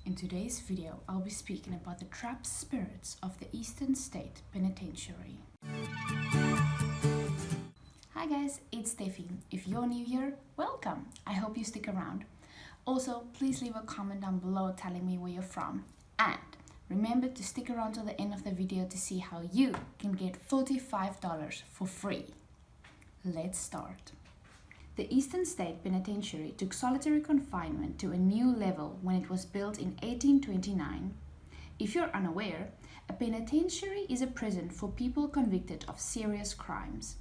In today's video, I'll be speaking about the trapped spirits of the Eastern State Penitentiary. Hi guys, it's Steffi. If you're new here, welcome. I hope you stick around. Also, please leave a comment down below telling me where you're from. And remember to stick around till the end of the video to see how you can get $45 for free. Let's start. The Eastern State Penitentiary took solitary confinement to a new level when it was built in 1829. If you're unaware, a penitentiary is a prison for people convicted of serious crimes.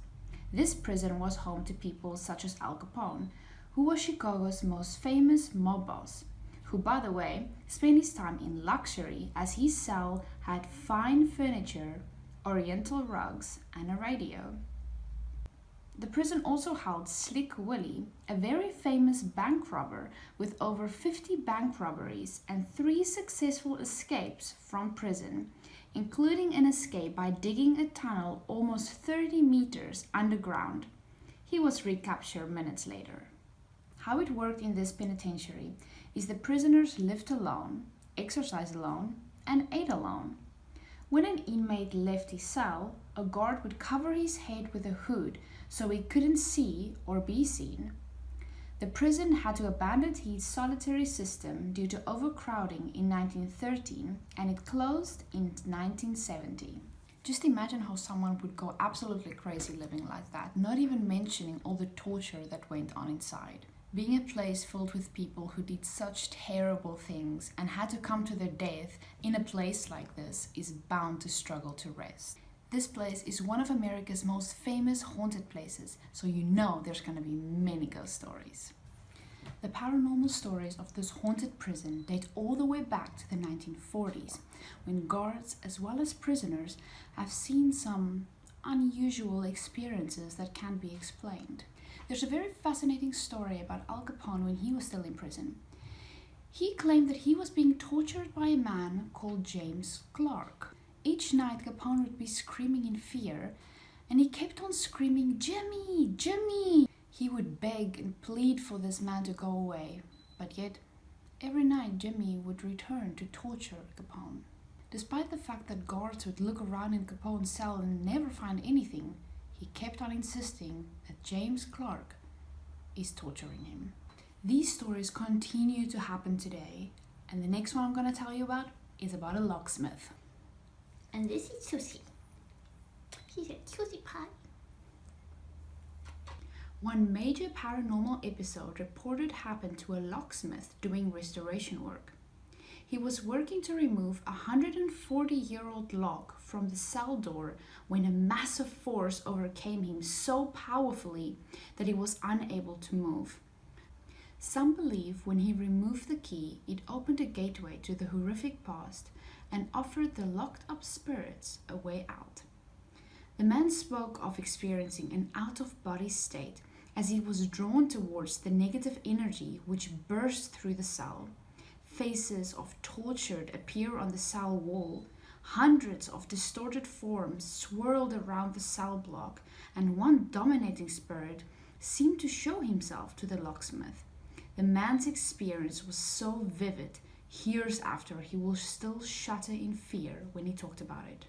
This prison was home to people such as Al Capone, who was Chicago's most famous mob boss, who, by the way, spent his time in luxury as his cell had fine furniture, oriental rugs, and a radio. The prison also held Slick Willie, a very famous bank robber with over 50 bank robberies and 3 successful escapes from prison, including an escape by digging a tunnel almost 30 meters underground. He was recaptured minutes later. How it worked in this penitentiary is the prisoners lived alone, exercised alone, and ate alone. When an inmate left his cell, a guard would cover his head with a hood so he couldn't see or be seen. The prison had to abandon its solitary system due to overcrowding in 1913, and it closed in 1970. Just imagine how someone would go absolutely crazy living like that, not even mentioning all the torture that went on inside. Being a place filled with people who did such terrible things and had to come to their death in a place like this is bound to struggle to rest. This place is one of America's most famous haunted places, so you know there's going to be many ghost stories. The paranormal stories of this haunted prison date all the way back to the 1940s, when guards as well as prisoners have seen some unusual experiences that can't be explained. There's a very fascinating story about Al Capone when he was still in prison. He claimed that he was being tortured by a man called James Clark. Each night Capone would be screaming in fear, and he kept on screaming, "Jimmy, Jimmy!" He would beg and plead for this man to go away, but yet every night Jimmy would return to torture Capone. Despite the fact that guards would look around in Capone's cell and never find anything, he kept on insisting that James Clark is torturing him. These stories continue to happen today, and the next one I'm going to tell you about is about a locksmith. And this is Susie. She's a cutie pie. One major paranormal episode reported happened to a locksmith doing restoration work. He was working to remove a 140-year-old lock from the cell door when a massive force overcame him so powerfully that he was unable to move. Some believe when he removed the key, it opened a gateway to the horrific past and offered the locked-up spirits a way out. The man spoke of experiencing an out-of-body state as he was drawn towards the negative energy which burst through the cell. Faces of tortured appear on the cell wall. Hundreds of distorted forms swirled around the cell block, and one dominating spirit seemed to show himself to the locksmith. The man's experience was so vivid, years after he will still shudder in fear when he talked about it.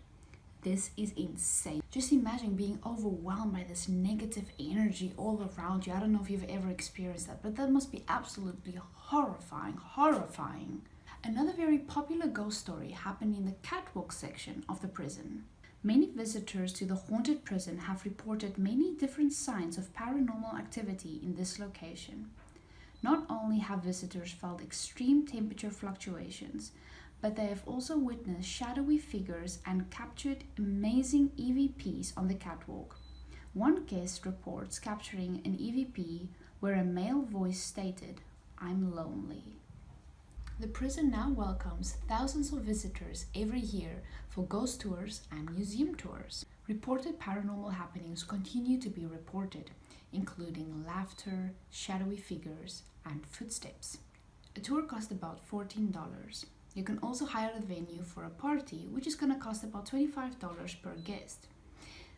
This is insane. Just imagine being overwhelmed by this negative energy all around you. I don't know if you've ever experienced that, but that must be absolutely horrifying. Another very popular ghost story happened in the catwalk section of the prison. Many visitors to the haunted prison have reported many different signs of paranormal activity in this location. Not only have visitors felt extreme temperature fluctuations, but they have also witnessed shadowy figures and captured amazing EVPs on the catwalk. One guest reports capturing an EVP where a male voice stated, "I'm lonely." The prison now welcomes thousands of visitors every year for ghost tours and museum tours. Reported paranormal happenings continue to be reported, including laughter, shadowy figures, and footsteps. A tour costs about $14. You can also hire the venue for a party, which is going to cost about $25 per guest.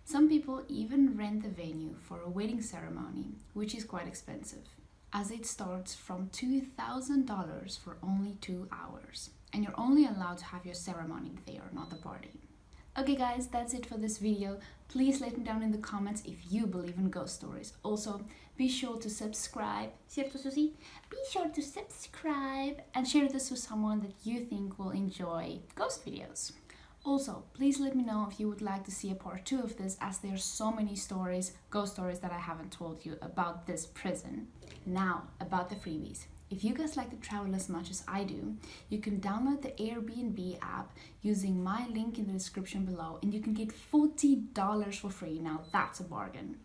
Some people even rent the venue for a wedding ceremony, which is quite expensive. as it starts from $2,000 for only 2 hours. And you're only allowed to have your ceremony there, not the party. Okay guys, that's it for this video. Please let me down in the comments if you believe in ghost stories. Also, be sure to subscribe. Certo, Susie? Be sure to subscribe. And share this with someone that you think will enjoy ghost videos. Also, please let me know if you would like to see a part 2 of this, as there are so many stories, ghost stories, that I haven't told you about this prison. Now, about the freebies. If you guys like to travel as much as I do, you can download the Airbnb app using my link in the description below, and you can get $40 for free. Now that's a bargain.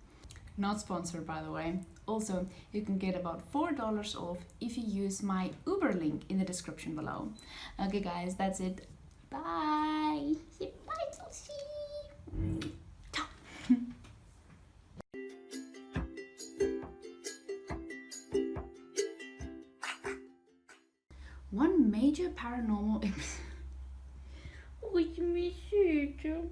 Not sponsored, by the way. Also, you can get about $4 off if you use my Uber link in the description below. Okay guys, that's it. Bye! Say bye, Susie! One major paranormal episode. Oj, mysigt.